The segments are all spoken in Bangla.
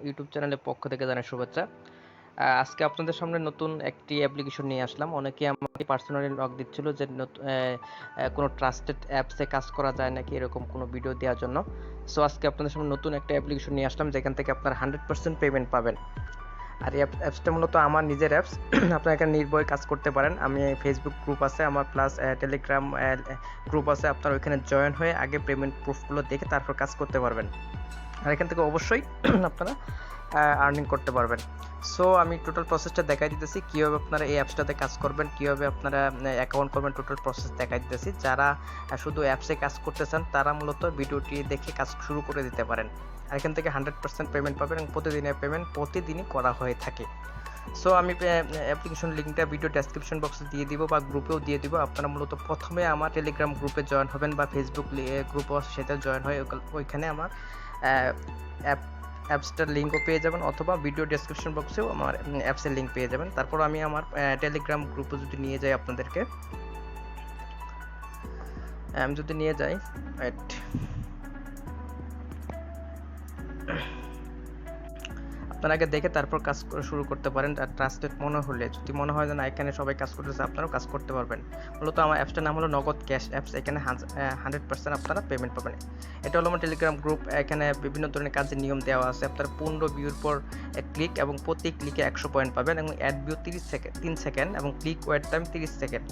ইউটিউব চ্যানেলের পক্ষ থেকে জানাই শুভেচ্ছা। আজকে আপনাদের সামনে নতুন একটি অ্যাপ্লিকেশন নিয়ে আসলাম। অনেকে আমাকে পার্সোনালি নক দিচ্ছিল যে কোনো ট্রাস্টেড অ্যাপসে কাজ করা যায় নাকি এরকম কোনো ভিডিও দেওয়ার জন্য। সো আজকে আপনাদের সামনে নতুন একটা অ্যাপ্লিকেশন নিয়ে আসলাম যেখান থেকে আপনারা 100% পেমেন্ট পাবেন। আর এই অ্যাপসটা মূলত আমার নিজের অ্যাপস। আপনারা এখানে নির্ভয়ে কাজ করতে পারেন। আমি ফেসবুক গ্রুপ আছে আমার, প্লাস টেলিগ্রাম গ্রুপ আছে। আপনারা ওইখানে জয়েন হয়ে আগে পেমেন্ট প্রুফগুলো দেখে তারপর কাজ করতে পারবেন। আর এখান থেকে অবশ্যই আপনারা আর্নিং করতে পারবেন। সো আমি টোটাল প্রসেসটা দেখাই দিতেছি কীভাবে আপনারা এই অ্যাপসটাতে কাজ করবেন, কীভাবে আপনারা অ্যাকাউন্ট করবেন, টোটাল প্রসেস দেখাই দিতেছি। যারা শুধু অ্যাপসে কাজ করতে চান তারা মূলত ভিডিওটি দেখে কাজ শুরু করে দিতে পারেন। আর এখান থেকে 100% পেমেন্ট পাবেন এবং প্রতিদিনের পেমেন্ট প্রতিদিনই করা হয়ে থাকে। সো আমি অ্যাপ্লিকেশন লিঙ্কটা ভিডিও ডেসক্রিপশন বক্সে দিয়ে দিব বা গ্রুপেও দিয়ে দিব। আপনারা মূলত প্রথমে আমার টেলিগ্রাম গ্রুপে জয়েন হবেন বা ফেসবুক গ্রুপও সেটা জয়েন হয়ে ওইখানে আমার অ্যাপসটার লিঙ্কও পেয়ে যাবেন, অথবা ভিডিও ডেসক্রিপশন বক্সেও আমার অ্যাপসের লিঙ্ক পেয়ে যাবেন। তারপর আমি আমার টেলিগ্রাম গ্রুপে যদি নিয়ে যাই আপনাদেরকে, আমি যদি নিয়ে যাই আপনারা আগে দেখে তারপর কাজ শুরু করতে পারেন। আর ট্রাস্টেড মনে হলে, যদি মনে হয় যে না এখানে সবাই কাজ করতেছে, আপনারাও কাজ করতে পারবেন। মূলত আমার অ্যাপসটার নাম হলো নগদ ক্যাশ অ্যাপস। এখানে 100% আপনারা পেমেন্ট পাবেন। এটা হলো আমার টেলিগ্রাম গ্রুপ। এখানে বিভিন্ন ধরনের কাজের নিয়ম দেওয়া আছে। আপনারা 15 ভিউর পর ক্লিক এবং প্রতি ক্লিকে 100 পয়েন্ট পাবেন এবং অ্যাড ভিউ 3 সেকেন্ড এবং click wait time 30 second.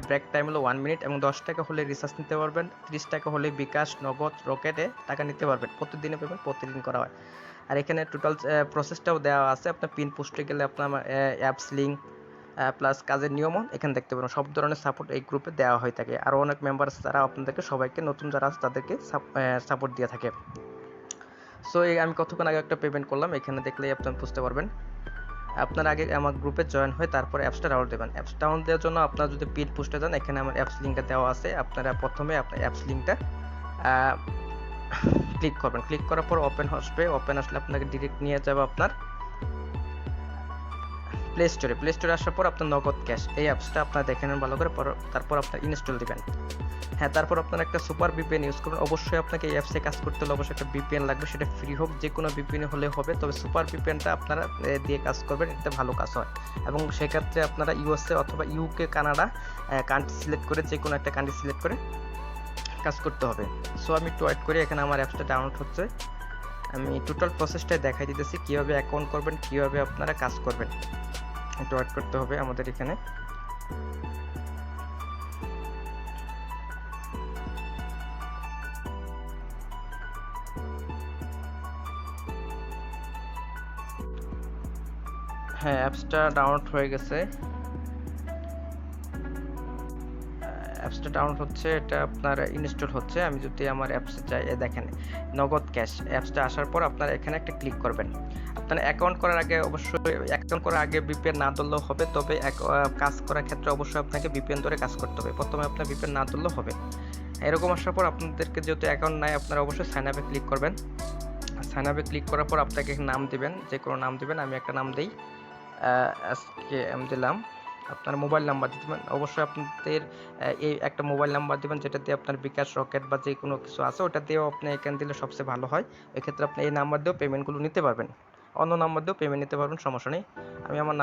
Break time হলো 1 মিনিট এবং 10 টাকা হলে রিচার্জ নিতে পারবেন, 30 টাকা হলে বিকাশ, নগদ, রকেটে টাকা নিতে পারবেন। প্রতিদিনে পেমেন্ট প্রতিদিন করা হয়। আর এখানে টোটাল প্রসেসটাও দেওয়া আছে। আপনার পিন পোস্টে গেলে আপনার অ্যাপস লিঙ্ক প্লাস কাজের নিয়মও এখানে দেখতে পাবেন। সব ধরনের সাপোর্ট এই গ্রুপে দেওয়া হয়ে থাকে। আরও অনেক মেম্বার তারা আপনাদেরকে সবাইকে, নতুন যারা আছে তাদেরকে সাপোর্ট দিয়ে থাকে। সো আমি কতক্ষণ আগে একটা পেমেন্ট করলাম, এখানে দেখলেই আপনারা বুঝতে পারবেন। আপনার আগে আমার গ্রুপে জয়েন হয়ে তারপরে অ্যাপসটা ডাউনলোড দেবেন। অ্যাপস ডাউনলোড দেওয়ার জন্য আপনারা যদি পিন পোস্টে যান, এখানে আমার অ্যাপস লিঙ্কটা দেওয়া আছে। আপনারা প্রথমে আপনার অ্যাপস লিঙ্কটা ক্লিক করবেন। ক্লিক করার পর ওপেন আসবে। ওপেন আসলে আপনাকে ডিরেক্ট নিয়ে যাবে আপনার প্লে স্টোরে। প্লে স্টোরে আসার পর আপনার নগদ ক্যাশ এই অ্যাপসটা আপনারা দেখে নেন ভালো করে, তারপর আপনার ইনস্টল দিবেন। হ্যাঁ, তারপর আপনার একটা সুপার ভিপিএন ইউজ করবেন। অবশ্যই আপনাকে এই অ্যাপসে কাজ করতে হলে অবশ্যই একটা ভিপিএন লাগবে। সেটা ফ্রি হোক, যে কোনো ভিপিএন হলে হবে, তবে সুপার ভিপিএনটা আপনারা দিয়ে কাজ করবেন, এতে ভালো কাজ হয়। এবং সেক্ষেত্রে আপনারা ইউএসএ অথবা ইউকে, কানাডা কান্ট্রি সিলেক্ট করে, যে কোনো একটা কান্ট্রি সিলেক্ট করে কাজ করতে হবে। সো আমি একটু ওয়েট করি। এখানে আমার অ্যাপসটা ডাউনলোড হচ্ছে। আমি টোটাল প্রসেসটাই দেখাই দিতেছি কীভাবে অ্যাকাউন্ট করবেন, কীভাবে আপনারা কাজ করবেন। একটু ওয়েট করতে হবে আমাদের এখানে। হ্যাঁ, অ্যাপসটা ডাউনলোড হয়ে গেছে। অ্যাপসটা ডাউনলোড হচ্ছে, এটা আপনার ইনস্টল হচ্ছে। আমি যদি আমার অ্যাপসে যাই, দেখেন নগদ ক্যাশ অ্যাপসটা আসার পর আপনারা এখানে একটা ক্লিক করবেন। আপনার অ্যাকাউন্ট করার আগে অবশ্যই ভিপিএন না ধরলেও হবে, তবে কাজ করার ক্ষেত্রে অবশ্যই আপনাকে ভিপিএন ধরে কাজ করতে হবে। প্রথমে আপনার ভিপিএন না ধরলেও হবে। এরকম আসার পর আপনাদেরকে যেহেতু অ্যাকাউন্ট নাই, আপনারা অবশ্যই সাইন আপে ক্লিক করবেন। সাইন আপে ক্লিক করার পর আপনাকে নাম দিবেন, যে কোনো নাম দিবেন। আমি একটা নাম দিই, আজকে আমি দিলাম। আপনার মোবাইল নাম্বার দিবেন। অবশ্যই আপনাদের এই একটা মোবাইল নাম্বার দিবেন, যেটা দিয়ে আপনার বিকাশ, রকেট বা যে কোনো কিছু আছে ওটা দিয়েও আপনি এখানে দিলে সবচেয়ে ভালো হয়। এক্ষেত্রে আপনি এই নাম্বার দিয়েও পেমেন্টগুলো নিতে পারবেন, অন্য নাম্বার দিয়েও পেমেন্ট নিতে পারবেন, সমস্যা নেই। আমি আমার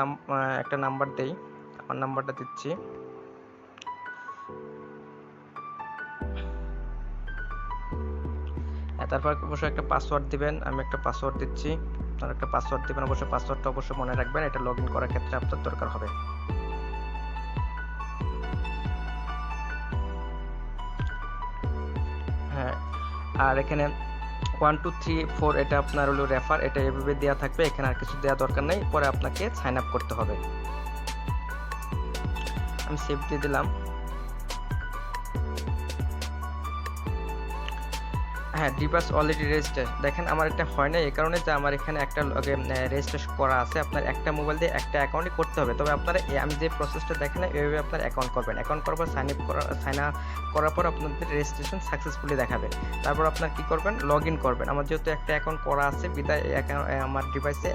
একটা নাম্বার দিই, আমার নাম্বারটা দিচ্ছি। তারপর অবশ্যই একটা পাসওয়ার্ড দিবেন। আমি একটা পাসওয়ার্ড দিচ্ছি, আপনারা একটা পাসওয়ার্ড দিবেন। অবশ্যই পাসওয়ার্ডটা অবশ্যই মনে রাখবেন, এটা লগ ইন করার ক্ষেত্রে আপনার দরকার হবে। হ্যাঁ, আর এখানে 1 2 3 4 এটা আপনার হলো রেফার, এটা এভাবে দেওয়া থাকবে। এখানে আর কিছু দেওয়া দরকার নেই, পরে আপনাকে সাইন আপ করতে হবে। আমি সেভ দিয়ে দিলাম। হ্যাঁ, ডিভাইস অলরেডি রেজিস্টার। দেখেন আমার এটা হয় না, এই কারণে যে আমার এখানে একটা রেজিস্ট্রেশন করা আছে। আপনার একটা মোবাইল দিয়ে একটা অ্যাকাউন্টই করতে হবে। তবে আপনারা আমি যে প্রসেসটা দেখেন এইভাবে আপনার অ্যাকাউন্ট করবেন। অ্যাকাউন্ট করার পর সাইন আপ করার পর আপনাদের রেজিস্ট্রেশন সাকসেসফুলি দেখাবে। তারপর আপনার কি করবেন, লগ ইন করবেন। আমার যেহেতু একটা অ্যাকাউন্ট করা আছে বিদায় আমার ডিভাইসে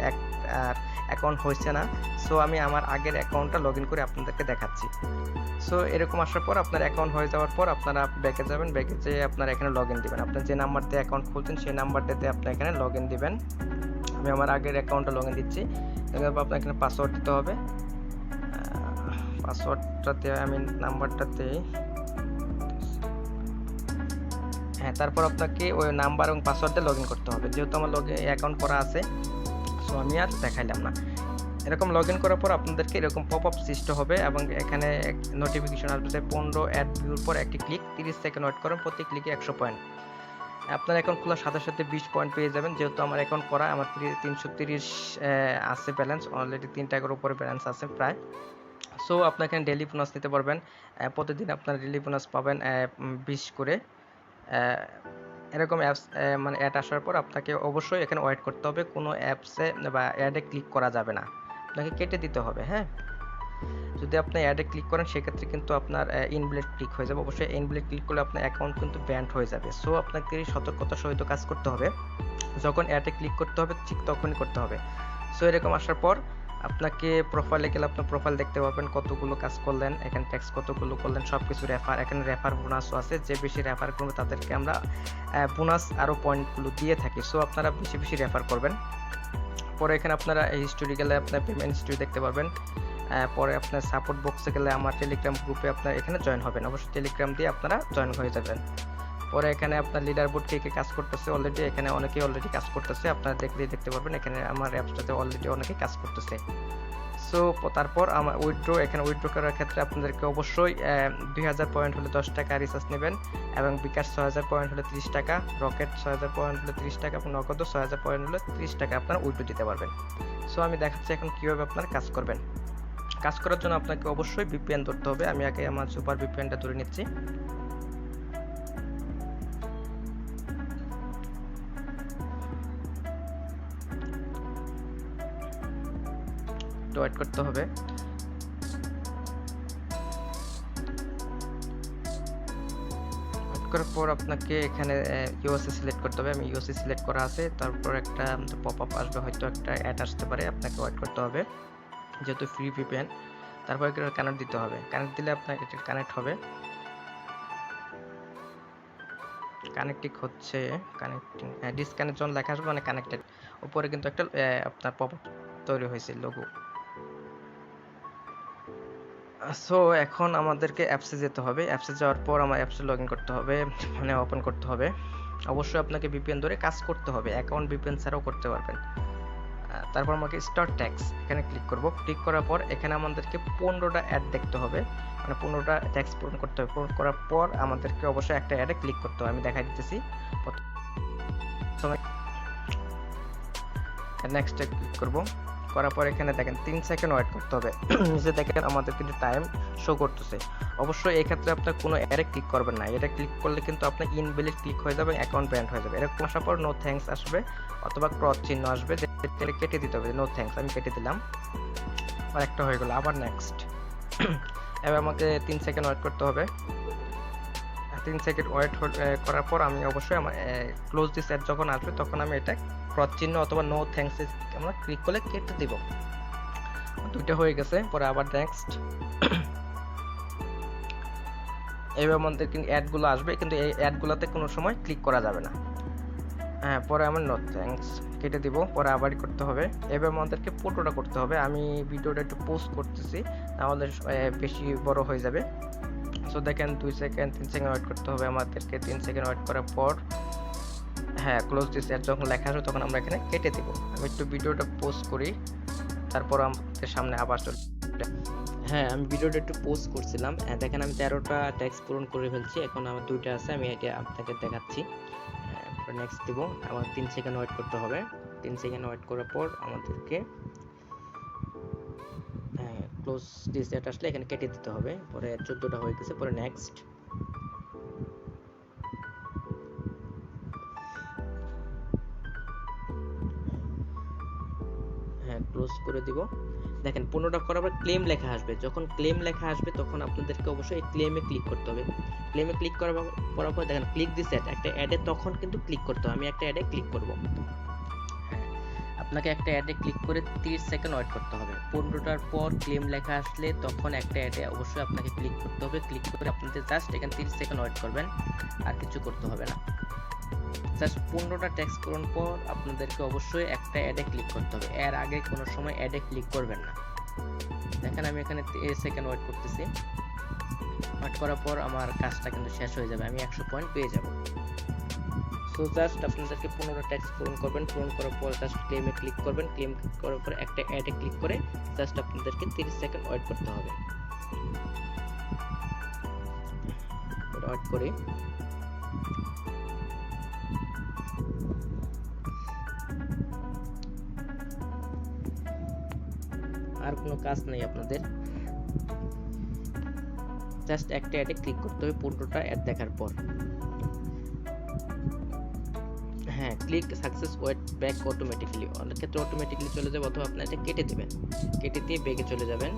অ্যাকাউন্ট হয়েছে না। সো আমি আমার আগের অ্যাকাউন্টটা লগ ইন করে আপনাদেরকে দেখাচ্ছি। সো এরকম আসার পর আপনার অ্যাকাউন্ট হয়ে যাওয়ার পর আপনারা ব্যাকে যাবেন। ব্যাকে যেয়ে আপনারা এখানে লগ ইন দেবেন। আপনার যে নাম্বার নাম্বার দিয়ে অ্যাকাউন্ট খুলছেন সেই নাম্বারটাতে আপনি এখানে লগ ইন দিবেন। আমি আমার আগের অ্যাকাউন্টে লগ ইন দিচ্ছি। এবার আপনার এখানে পাসওয়ার্ড দিতে হবে। পাসওয়ার্ডটাতে আমি নাম্বারটাতে, হ্যাঁ, তারপর আপনাকে ওই নাম্বার এবং পাসওয়ার্ড দিয়ে লগ ইন করতে হবে। যেহেতু আমার অ্যাকাউন্ট করা আছে, সো আমি আর দেখাইলাম না। এরকম লগ ইন করার পর আপনাদেরকে এরকম পপ আপ সৃষ্টি হবে এবং এখানে নোটিফিকেশন আসবে যে 15 অ্যাড ভিউর পর একটি ক্লিক, 30 সেকেন্ড ওয়েট করেন, প্রতি ক্লিকে 100 পয়েন্ট। আপনার অ্যাকাউন্ট খোলার সাথে সাথে 20 পয়েন্ট পেয়ে যাবেন। যেহেতু আমার অ্যাকাউন্ট করা, আমার 330 আছে ব্যালেন্স, অলরেডি 3 টাকার উপরে ব্যালেন্স আছে প্রায়। সো আপনি এখানে ডেইলি বোনাস নিতে পারবেন। প্রতিদিন আপনার ডেইলি বোনাস পাবেন 20 করে। এরকম অ্যাপস মানে অ্যাড আসার পর আপনাকে অবশ্যই এখানে ওয়েট করতে হবে। কোনো অ্যাপসে বা অ্যাডে ক্লিক করা যাবে না, আপনাকে কেটে দিতে হবে। হ্যাঁ, যদি আপনি অ্যাডে ক্লিক করেন সেক্ষেত্রে কিন্তু আপনার ইনভ্যালিড ক্লিক হয়ে যাবে। অবশ্যই ইনভ্যালিড ক্লিক করলে আপনার অ্যাকাউন্ট কিন্তু ব্যান্ড হয়ে যাবে। সো আপনাকে সতর্কতার সহিত কাজ করতে হবে। যখন অ্যাডে ক্লিক করতে হবে ঠিক তখনই করতে হবে। সো এরকম আসার পর আপনাকে প্রোফাইলে গেলে আপনার প্রোফাইল দেখতে পাবেন, কতগুলো কাজ করলেন, এখানে ট্যাক্স কতগুলো করলেন, সব কিছু রেফার, এখানে রেফার বোনাসও আছে। যে বেশি রেফার করবে তাদেরকে আমরা বোনাস আরও পয়েন্টগুলো দিয়ে থাকি। সো আপনারা বেশি বেশি রেফার করবেন। পরে এখানে আপনারা এই হিস্টোরি গেলে আপনার পেমেন্ট হিস্টোরি দেখতে পারবেন। পরে আপনার সাপোর্ট বক্সে গেলে আমার টেলিগ্রাম গ্রুপে আপনার এখানে জয়েন হবেন। অবশ্যই টেলিগ্রাম দিয়ে আপনারা জয়েন হয়ে যাবেন। পরে এখানে আপনার লিডার বোর্ড কে কাজ করতেছে অলরেডি, এখানে অনেকেই অলরেডি কাজ করতেছে, আপনারা দেখলেই দেখতে পারবেন। এখানে আমার অ্যাপসটাতে অলরেডি অনেকেই কাজ করতেছে। সো তারপর আমার উইথড্র, এখানে উইথড্র করার ক্ষেত্রে আপনাদেরকে অবশ্যই 2000 পয়েন্ট হলে 10 টাকা রিচার্জ নেবেন এবং বিকাশ 6000 পয়েন্ট হলে 30 টাকা, রকেট 6000 পয়েন্ট হলে 30 টাকা এবং নগদ 6000 পয়েন্ট হলে 30 টাকা আপনারা উইথড্র দিতে পারবেন। সো আমি দেখাচ্ছি এখন কীভাবে আপনারা কাজ করবেন। কাজ করার জন্য আপনাকে অবশ্যই ভিপিএন ধরতে হবে। আমি আগে আমার সুপার ভিপিএনটা ধরে নিচ্ছি। ওয়েট করতে হবে। করার পর আপনাকে এখানে ইউএসএ সিলেক্ট করতে হবে। আমি ইউএসএ সিলেক্ট করা আছে। তারপর একটা পপ আপ আসবে, হয়তো একটা অ্যাড আসতে পারে, আপনাকে ওয়েট করতে হবে যেহেতু ফ্রি ভিপিএন। তারপর কানেক্ট দিতে হবে। কানেক্ট দিলে আপনার এটা কানেক্ট হবে। কানেক্টিং হচ্ছে, কানেক্টিং, ডিসকানেক্ট যখন লেখা আসবে মানে কানেক্টেড। উপরে কিন্তু একটা আপনার পপ আপ তৈরি হয়েছে লোগো। সো এখন আমাদেরকে অ্যাপসে যেতে হবে। অ্যাপসে যাওয়ার পর আমার অ্যাপসে লগ ইন করতে হবে, মানে ওপেন করতে হবে। অবশ্যই আপনাকে ভিপিএন ধরে কাজ করতে হবে, অ্যাকাউন্ট ভিপিএন ছাড়াও করতে পারবেন। তারপর আমাকে স্টার্ট ট্যাক্স এখানে ক্লিক করব। ক্লিক করার পর এখানে আমাদেরকে 15টা অ্যাড দেখতে হবে, মানে 15টা ট্যাক্স পূরণ করতে হবে। পূরণ করার পর আমাদেরকে অবশ্যই একটা অ্যাডে ক্লিক করতে হবে। আমি দেখাই দিতেছি। নেক্সটে ক্লিক করব। করার পর এখানে দেখেন 3 সেকেন্ড ওয়েট করতে হবে। নিচে দেখেন আমাদের কিন্তু টাইম শো করতেছে। অবশ্যই এই ক্ষেত্রে আপনার কোনো অ্যাডে ক্লিক করবেন না। এটা ক্লিক করলে কিন্তু আপনার ইনভ্যালিড ক্লিক হয়ে যাবে, অ্যাকাউন্ট ব্যান্ড হয়ে যাবে। এরকম আসার পর নো থ্যাঙ্কস আসবে অথবা ক্রস চিহ্ন আসবে, যেটা কেটে দিতে হবে। নো থ্যাঙ্কস আমি কেটে দিলাম। আর একটা হয়ে গেল। আবার নেক্সট। এবার আমাকে 3 সেকেন্ড ওয়েট করতে হবে। 3 সেকেন্ড ওয়েট করার পর আমি অবশ্যই আমার ক্লোজ দিস অ্যাড যখন আসবে তখন আমি এটা ক্রস চিহ্ন অথবা নো থ্যাঙ্কস আমরা ক্লিক করলে কেটে দিব। দুইটা হয়ে গেছে। পরে আবার নেক্সট। এবার আমাদের কিন্তু অ্যাডগুলো আসবে, কিন্তু এই অ্যাডগুলোতে কোনো সময় ক্লিক করা যাবে না। হ্যাঁ, পরে আমার নো থ্যাঙ্কস কেটে দিব। পরে আবার করতে হবে। এবার আমাদেরকে ফটোটা করতে হবে। আমি ভিডিওটা একটু পোস্ট করতেছি, তাহলে বেশি বড় হয়ে যাবে। সো দেখেন 2 সেকেন্ড 3 সেকেন্ড ওয়েট করতে হবে আমাদেরকে। 3 সেকেন্ড ওয়েট করার পর হ্যাঁ ক্লোজ দিস অ্যাড যখন লেখা আসবে তখন আমরা এখানে কেটে দিব। আমি একটু ভিডিওটা পোস্ট করি, তারপর আমাদের সামনে আবার চলে। হ্যাঁ, আমি ভিডিওটা একটু পোস্ট করছিলাম। দেখেন আমি 13টা ট্যাক্স পূরণ করে ফেলছি। এখন আমার 2টা আছে, আমি এটা আপনাকে দেখাচ্ছি। নেক্সট দিব। আমার 3 সেকেন্ড ওয়েট করতে হবে। 3 সেকেন্ড ওয়েট করার পর আমাদেরকে ক্লোজ দিস অ্যাড আসলে এখানে কেটে দিতে হবে। পরে 14টা হয়ে গেছে। পরে নেক্সট। হ্যাঁ, ক্লোজ করে দিব। দেখেন 15টা করার পর ক্লেম লেখা আসবে। যখন ক্লেম লেখা আসবে তখন আপনাদেরকে অবশ্যই ক্লেমে ক্লিক করতে হবে। ক্লেমে ক্লিক করার পর দেখেন ক্লিক দিস অ্যাড, একটা অ্যাডে তখন কিন্তু ক্লিক করতে হবে। আমি একটা অ্যাডে ক্লিক করব। আপনাকে একটা অ্যাডে ক্লিক করে 30 সেকেন্ড ওয়েট করতে হবে। 15টার পর ক্লেম লেখা আসলে তখন একটা অ্যাডে অবশ্যই আপনাকে ক্লিক করতে হবে। ক্লিক করে আপনাদের জাস্ট এখানে 30 সেকেন্ড ওয়েট করবেন, আর কিছু করতে হবে না। জাস্ট 15টা টেক্সট পূরণ পর আপনাদেরকে অবশ্যই একটা অ্যাডে ক্লিক করতে হবে, এর আগে কোনো সময় অ্যাডে ক্লিক করবেন না। দেখেন আমি এখানে 30 সেকেন্ড ওয়েট করতেছি, ওয়েট করার পর আমার কাজটা কিন্তু শেষ হয়ে যাবে, আমি 100 পয়েন্ট পেয়ে যাব। সো জাস্ট আপনাদেরকে 15টা টেক্সট পূরণ করবেন, পূরণ করার পর জাস্ট ক্লেমে ক্লিক করবেন, ক্লেম করার পর একটা অ্যাডে ক্লিক করে জাস্ট আপনাদেরকে 30 সেকেন্ড ওয়েট করতে হবে। ওয়েট করি, আর কোনো কাজ নেই আপনাদের, জাস্ট একটা অ্যাডে ক্লিক করতে হবে 15টা অ্যাড দেখার পর। হ্যাঁ, click success wait back automatically, অনেক ক্ষেত্রে অটোমেটিক্যালি চলে যাবে, অথবা আপনি এটা কেটে দেবেন, কেটে দিয়ে ব্যাকে চলে যাবেন,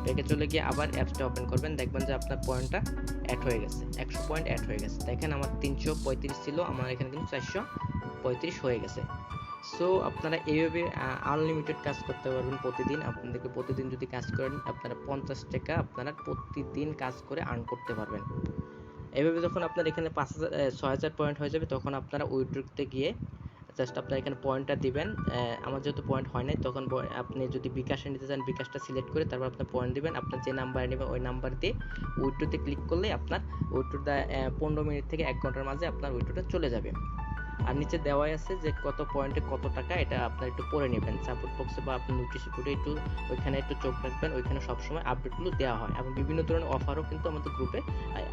ব্যাকে চলে গিয়ে আবার অ্যাপসটা ওপেন করবেন, দেখবেন যে আপনার পয়েন্টটা অ্যাড হয়ে গেছে, 100 পয়েন্ট অ্যাড হয়ে গেছে। দেখেন আমার 335 ছিল, আমার এখানে কিন্তু 435 হয়ে গেছে। সো আপনারা এইভাবে আনলিমিটেড কাজ করতে পারবেন প্রতিদিন। আপনাদেরকে প্রতিদিন যদি কাজ করেন আপনারা 50 টাকা আপনারা প্রতিদিন কাজ করে আর্ন করতে পারবেন। এইভাবে যখন আপনার এখানে 6000 পয়েন্ট হয়ে যাবে তখন আপনারা উইথড্রতে গিয়ে জাস্ট আপনারা এখানে পয়েন্টটা দিবেন। আমার যেহেতু পয়েন্ট হয় নাই, তখন আপনি যদি বিকাশে নিতে চান বিকাশটা সিলেক্ট করে তারপর আপনার পয়েন্ট দিবেন, আপনার যে নাম্বারে নেবেন ওই নাম্বার দিয়ে উইথড্রতে ক্লিক করলে আপনার উইথড্রটা 15 মিনিট থেকে 1 ঘন্টার মাঝে আপনার উইথড্রটা চলে যাবে। আর নিচে দেওয়াই আছে যে কত পয়েন্টে কত টাকা, এটা আপনারা একটু পড়ে নেবেন সাপোর্ট বক্সে বা আপনি নোটিশ বোর্ডে একটু ওইখানে একটু চোখ রাখবেন, ওইখানে সবসময় আপডেটগুলো দেওয়া হয় এবং বিভিন্ন ধরনের অফারও কিন্তু আমাদের গ্রুপে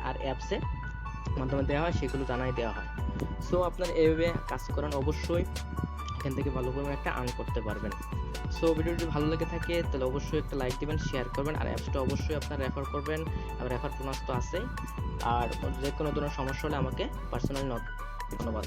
আর অ্যাপসে মাধ্যমে দেওয়া হয়, সেগুলো জানাই দেওয়া হয়। সো আপনার এইভাবে কাজ করেন, অবশ্যই এখান থেকে ভালো করে একটা আর্ন করতে পারবেন। সো ভিডিওটি ভালো লেগে থাকে তাহলে অবশ্যই একটা লাইক দিবেন, শেয়ার করবেন, আর অ্যাপসটা অবশ্যই আপনারা রেফার করবেন, আর রেফার বোনাস তো আছেই। আর যে কোনো ধরনের সমস্যা হলে আমাকে পার্সোনালি নক। ধন্যবাদ।